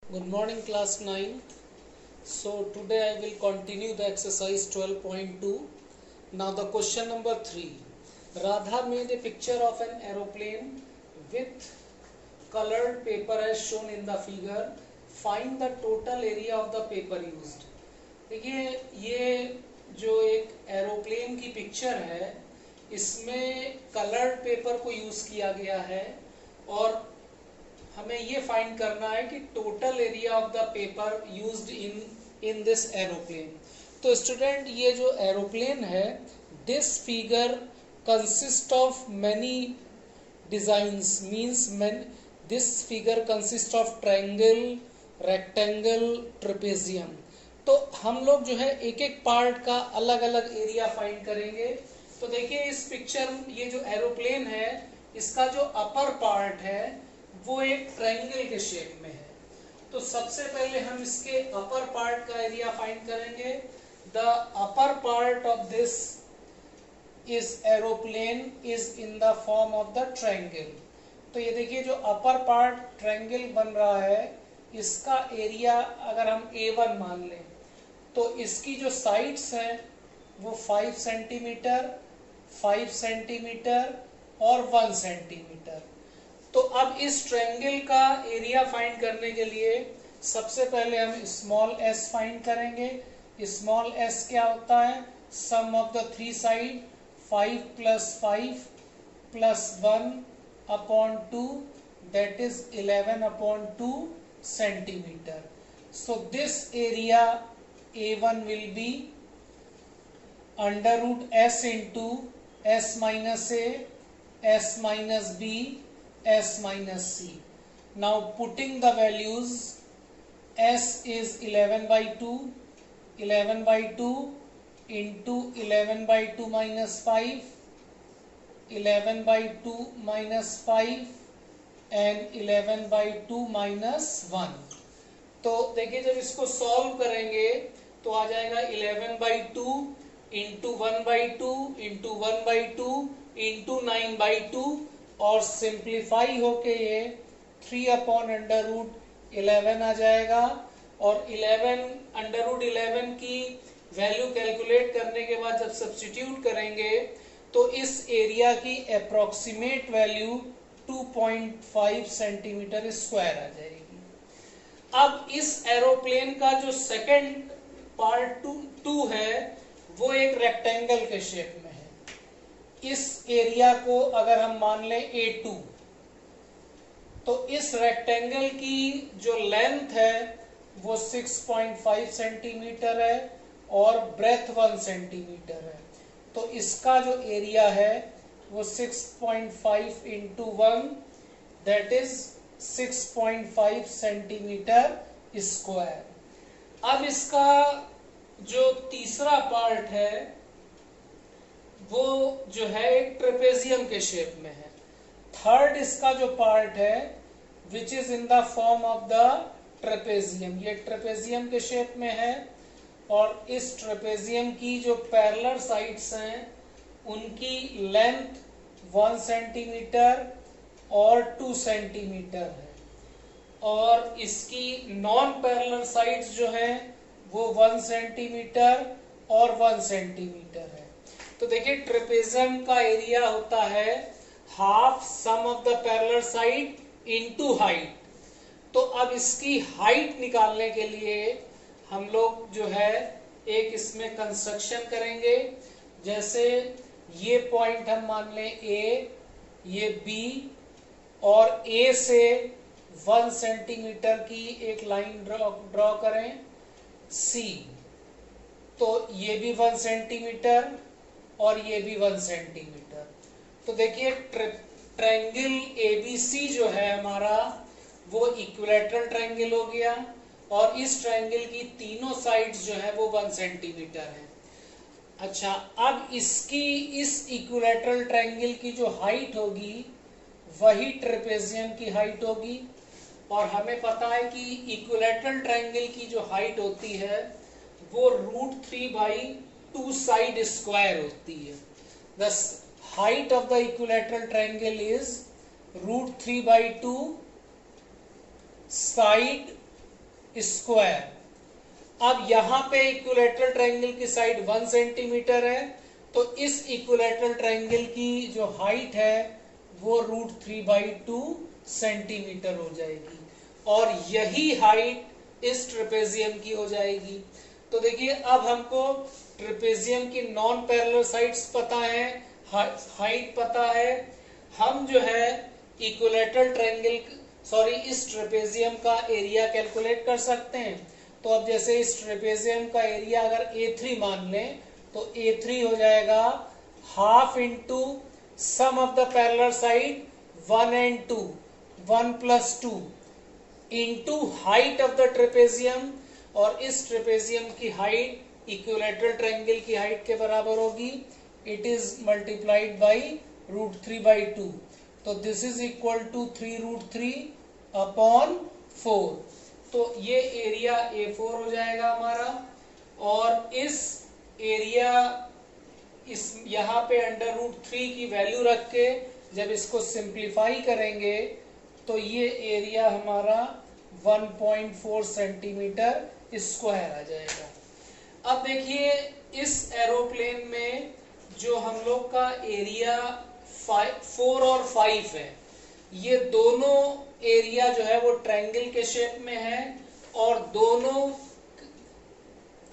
Good morning, class 9. So today I will continue the exercise 12.2. Now the question number 3. Radha made a picture of an aeroplane with colored paper as shown in the figure. Find the total area of the paper used. देखिए ये जो एक aeroplane की picture है इसमें coloured paper को use किया गया है और हमें ये फाइंड करना है कि total area of the paper used in this aeroplane. तो स्टूडेंट ये जो एरोप्लेन है this figure consist of many designs means this figure consist of triangle, rectangle, trapezium. तो हम लोग जो है एक एक पार्ट का अलग अलग एरिया फाइंड करेंगे। तो देखिए इस पिक्चर ये जो एरोप्लेन है इसका जो अपर पार्ट है वो एक ट्रायंगल के शेप में है। तो सबसे पहले हम इसके अपर पार्ट का एरिया फाइंड करेंगे। The upper part of this is aeroplane is in the form of the triangle. तो ये देखिए जो अपर पार्ट ट्रायंगल बन रहा है इसका एरिया अगर हम A1 मान लें तो इसकी जो साइड्स हैं वो 5 सेंटीमीटर, 5 सेंटीमीटर और 1 सेंटीमीटर। तो अब इस ट्रायंगल का एरिया फाइंड करने के लिए सबसे पहले हम स्मॉल s फाइंड करेंगे। स्मॉल s क्या होता है? Sum of the three side 5 + 5 + 1 upon 2 that is 11/2 centimetre. So this area A1 will be √s into s minus a, s minus b, s minus c. Now putting the values, s is 11/2, 11/2 into 11/2 minus 5, 11/2 minus 5 and 11/2 minus 1. तो देखिए जब इसको solve करेंगे तो आ जाएगा 11/2 into 1/2 into 1/2 into 9/2 और simplify होके ये 3/√11 आ जाएगा। और 11 की वैल्यू कैलकुलेट करने के बाद जब सब्स्टिट्यूट करेंगे तो इस एरिया की अप्रोक्सीमेट वैल्यू 2.5 सेंटीमीटर स्क्वायर आ जाएगी। अब इस एरोप्लेन का जो सेकंड पार्ट 2 है वो एक रेक्टेंगल के शेप में है। इस एरिया को अगर हम मान लें A2 तो इस रेक्टेंगल की जो लेंथ है वो 6.5 सेंटीमीटर है और ब्रेथ 1 सेंटीमीटर है। तो इसका जो एरिया है वो 6.5 into 1 that is 6.5 centimetre square. अब इसका जो तीसरा पार्ट है वो जो है एक ट्रेपेजियम के शेप में है। थर्ड इसका जो पार्ट है which is in the form of the trapezium, ये ट्रेपेजियम के शेप में है और इस ट्रेपेजियम की जो पैरेलल साइड्स हैं उनकी लेंथ 1 सेंटीमीटर और 2 सेंटीमीटर है और इसकी नॉन पैरेलल साइड्स जो हैं वो 1 सेंटीमीटर और 1 सेंटीमीटर है। तो देखिए ट्रेपेजियम का एरिया होता है half sum of the parallel side into height. तो अब इसकी हाइट निकालने के लिए हम लोग जो है एक इसमें कंस्ट्रक्शन करेंगे। जैसे ये पॉइंट हम मान लें A, ये B और A से 1 सेंटीमीटर की एक लाइन ड्रॉ करें C। तो ये भी 1 सेंटीमीटर और ये भी 1 सेंटीमीटर। तो देखिए ट्रायंगल ABC जो है हमारा वो इक्विलैटरल ट्रायंगल हो गया और इस ट्रायंगल की तीनों साइड्स जो है वो 1 सेंटीमीटर है। अच्छा, अब इसकी इस इक्विलैटरल ट्रायंगल की जो हाइट होगी वही ट्रेपेजियम की हाइट होगी और हमें पता है कि इक्विलैटरल ट्रायंगल की जो हाइट होती है वो √3/2 साइड स्क्वायर होती है। The height of the equilateral triangle is √3/2 side square. अब यहाँ पे इक्विलैटरल ट्रायंगल की साइड 1 सेंटीमीटर है, तो इस इक्विलैटरल ट्रायंगल की जो हाइट है वो √3/2 सेंटीमीटर हो जाएगी, और यही हाइट इस ट्रेपेजियम की हो जाएगी। तो देखिए अब हमको ट्रेपेजियम की नॉन पैरेलल साइड्स पता है, हाइट पता है, हम जो है इक्विलैटरल ट्रायंगल इस ट्रेपेजियम का एरिया कैलकुलेट कर सकते हैं। तो अब जैसे इस ट्रेपेजियम का एरिया अगर A3 मान लें, तो A3 हो जाएगा half into sum of the parallel side 1 and 2, 1 + 2 into height of the trapezium, और इस ट्रेपेजियम की हाइट इक्विलैटरल ट्रायंगल की हाइट के बराबर होगी, इट इज मल्टीप्लाइड बाई √3/2। तो दिस इज इक्वल टू 3√3/4। तो ये एरिया A4 हो जाएगा हमारा, और इस एरिया इस यहाँ पे √3 की वैल्यू रख के जब इसको सिंप्लीफाई करेंगे तो ये एरिया हमारा 1.4 सेंटीमीटर स्क्वायर आ जाएगा। अब देखिए इस एरोप्लेन में जो हम लोग का एरिया 4 और 5 है, ये दोनों एरिया जो है वो ट्रायंगल के शेप में है, और दोनों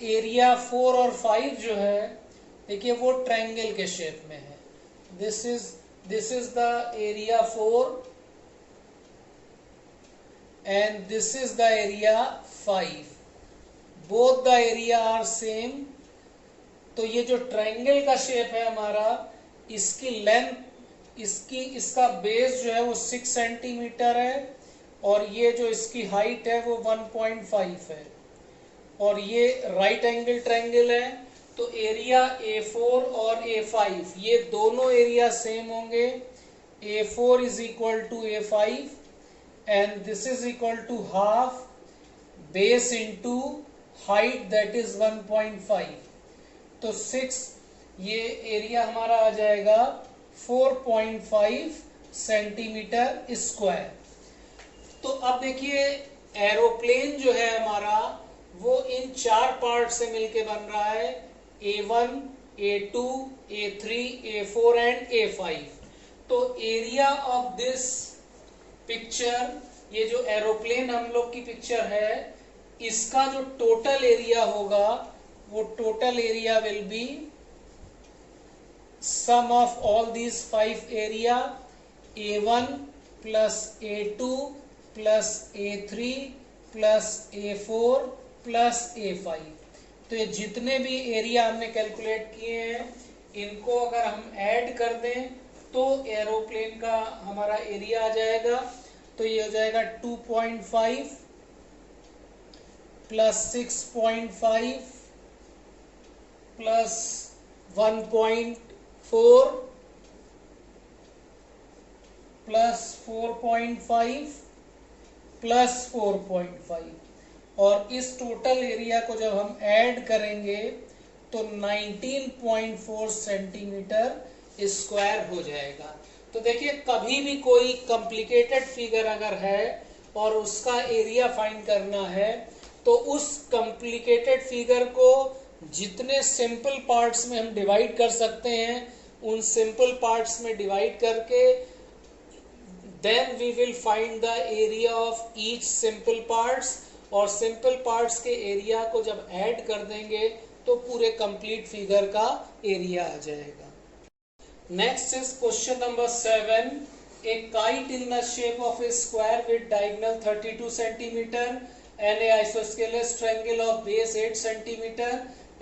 एरिया 4 और 5 जो है देखिए वो ट्रायंगल के शेप में है। This is the area 4 and this is the area 5, both the area are same। तो ये जो ट्रायंगल का शेप है हमारा, इसकी लेंथ इसका बेस जो है वो 6 सेंटीमीटर है, और ये जो इसकी हाइट है वो 1.5 है, और ये राइट एंगल ट्रायंगल है। तो एरिया A4 और A5 ये दोनों एरिया सेम होंगे। A4 is equal to A5 and this is equal to half base into height, that is 1.5। तो 6 ये एरिया हमारा आ जाएगा 4.5 सेंटीमीटर स्क्वायर। तो अब देखिए एरोप्लेन जो है हमारा वो इन 4 पार्ट से मिलके बन रहा है, A1, A2, A3, A4 and A5। तो एरिया ऑफ दिस पिक्चर, ये जो एरोप्लेन हम लोग की पिक्चर है, इसका जो टोटल एरिया होगा वो total area will be sum of all these 5 area, A1 plus A2 plus A3 plus A4 plus A5। तो ये जितने भी एरिया हमने कैलकुलेट किए हैं, इनको अगर हम ऐड कर दें तो एरोप्लेन का हमारा एरिया आ जाएगा। तो ये हो जाएगा 2.5 प्लस 6.5 प्लस 1.4 प्लस 4.5 प्लस 4.5, और इस टोटल एरिया को जब हम ऐड करेंगे तो 19.4 सेंटीमीटर स्क्वायर हो जाएगा। तो देखिए कभी भी कोई कॉम्प्लिकेटेड फिगर अगर है और उसका एरिया फाइंड करना है, तो उस कॉम्प्लिकेटेड फिगर को जितने सिंपल पार्ट्स में हम डिवाइड कर सकते हैं, उन सिंपल पार्ट्स में डिवाइड करके then we will find the area of each simple parts, और सिंपल पार्ट्स के एरिया को जब ऐड कर देंगे तो पूरे कंप्लीट फिगर का एरिया आ जाएगा। Next is question number 7। A kite in the shape of a square with diagonal 32 centimetre and a isosceles triangle of base 8 centimeter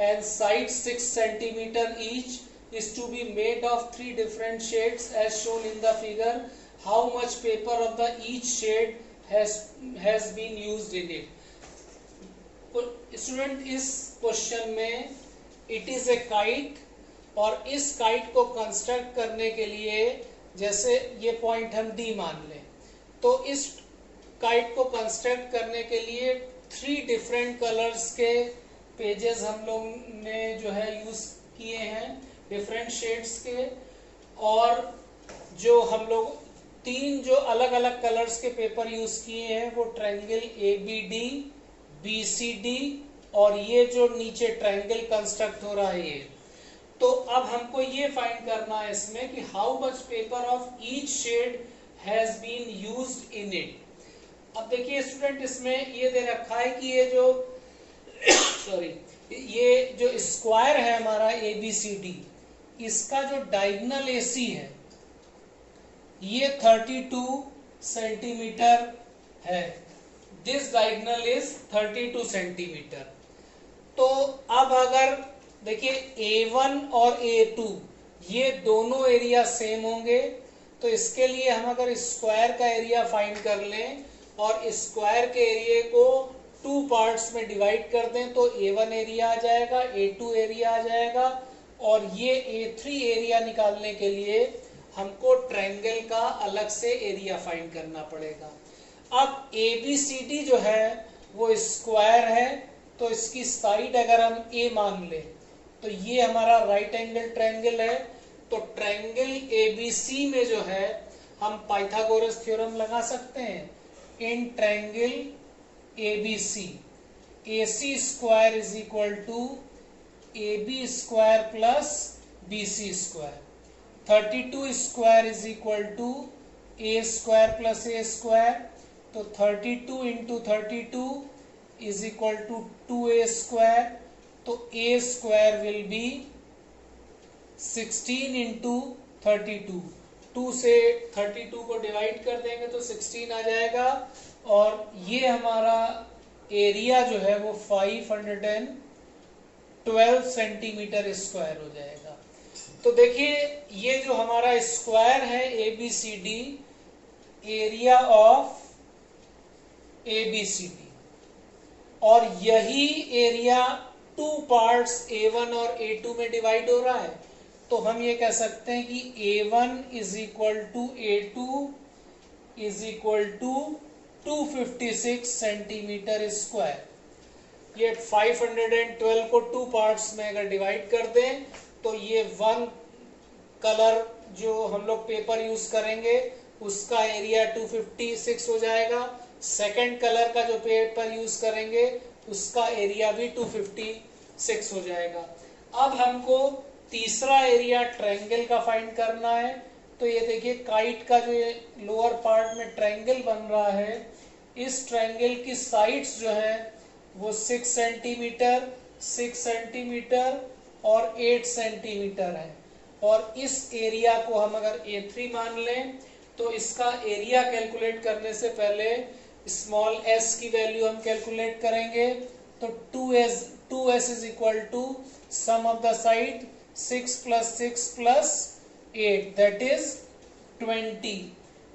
and sides 6 centimeter each is to be made of 3 different shades as shown in the figure. How much paper of the each shade has been used in it? Student इस question में it is a kite, और इस kite को construct करने के लिए जैसे ये पॉइंट हम D मान लें, तो इस काइट को कंस्ट्रक्ट करने के लिए 3 डिफरेंट कलर्स के पेजेस हम लोग ने जो है यूज किए हैं, डिफरेंट शेड्स के, और जो हम लोग 3 जो अलग अलग कलर्स के पेपर यूज किए हैं वो ट्रायंगल ABD, BCD और ये जो नीचे ट्रायंगल कंस्ट्रक्ट हो रहा है ये। तो अब हमको ये फाइंड करना है इसमें कि how much paper of each shade has been used in it. अब देखिए स्टूडेंट, इसमें ये दे रखा है कि ये जो सॉरी ये जो स्क्वायर है हमारा ABCD, इसका जो डायगोनल AC है ये 32 सेंटीमीटर है। This diagonal is 32 centimetre. तो अब अगर देखिए A1 और A2 ये दोनों एरिया सेम होंगे, तो इसके लिए हम अगर स्क्वायर का एरिया फाइंड कर लें और स्क्वायर के एरिया को 2 पार्ट्स में डिवाइड कर दें तो A1 एरिया आ जाएगा, A2 एरिया आ जाएगा, और ये A3 एरिया निकालने के लिए हमको ट्रायंगल का अलग से एरिया फाइंड करना पड़ेगा। अब ABCD जो है वो स्क्वायर है, तो इसकी साइड अगर हम A मान लें तो ये हमारा राइट एंगल ट्रायंगल है। तो ट्रायंगल ABC में जो है हम पाइथागोरस थ्योरम लगा सकते हैं। In triangle ABC AC square is equal to AB square plus BC square. 32 square is equal to A square plus A square. तो 32 into 32 is equal to 2A square. तो A square will be 16 into 32। 2 से 32 को divide कर देंगे तो 16 आ जाएगा, और ये हमारा एरिया जो है वो 512 सेंटीमीटर स्क्वायर हो जाएगा। तो देखिए ये जो हमारा स्क्वायर है ABCD, एरिया ऑफ ABCD, और यही एरिया 2 पार्ट्स A1 और A2 में डिवाइड हो रहा है। तो हम ये कह सकते हैं कि A1 is equal to A2 is equal to 256 centimetre square. ये 512 को 2 पार्ट्स में अगर डिवाइड कर दें तो ये 1 कलर जो हम लोग पेपर यूज करेंगे उसका एरिया 256 हो जाएगा। सेकंड कलर का जो पेपर यूज करेंगे उसका एरिया भी 256 हो जाएगा। अब हमको तीसरा एरिया ट्रायंगल का फाइंड करना है। तो ये देखिए काइट का जो लोअर पार्ट में ट्रायंगल बन रहा है, इस ट्रायंगल की साइड्स जो है वो 6 सेंटीमीटर, 6 सेंटीमीटर और 8 सेंटीमीटर है। और इस एरिया को हम अगर A3 मान लें तो इसका एरिया कैलकुलेट करने से पहले स्मॉल s की वैल्यू हम कैलकुलेट करेंगे। तो 2s is equal to sum of the side 6 plus 6 plus 8 that is 20।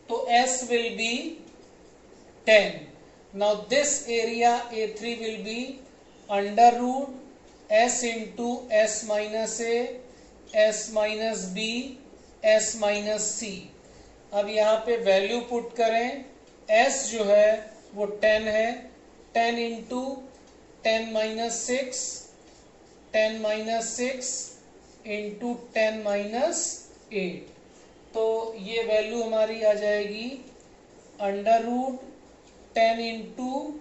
तो s will be 10. Now this area A3 will be under root s into s minus a, s minus b, s minus c। अब यहाँ पे value put करें, s जो है वो 10 है, 10 into 10 minus 6, 10 minus 6 into 10 minus 8। तो ये वैल्यू हमारी आ जाएगी under root 10 into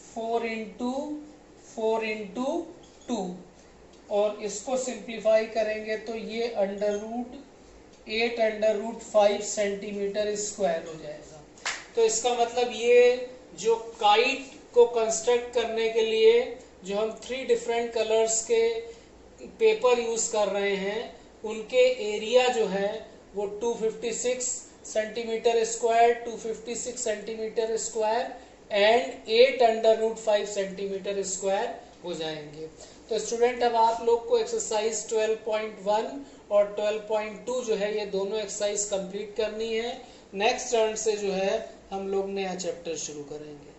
4 into 4 into 2, और इसको सिंप्लीफाई करेंगे तो ये under root 8 under root 5 centimetre square हो जाएगा। तो इसका मतलब ये जो काइट को कंस्ट्रक्ट करने के लिए जो हम 3 डिफरेंट कलर्स के पेपर यूज कर रहे हैं उनके एरिया जो है वो 256 centimetre square, 256 centimetre square and 8 under root 5 centimetre square हो जाएंगे। तो स्टूडेंट अब आप लोग को एक्सरसाइज 12.1 और 12.2 जो है ये दोनों एक्सरसाइज कंप्लीट करनी है। नेक्स्ट टर्न से जो है हम लोग नया चैप्टर शुरू करेंगे।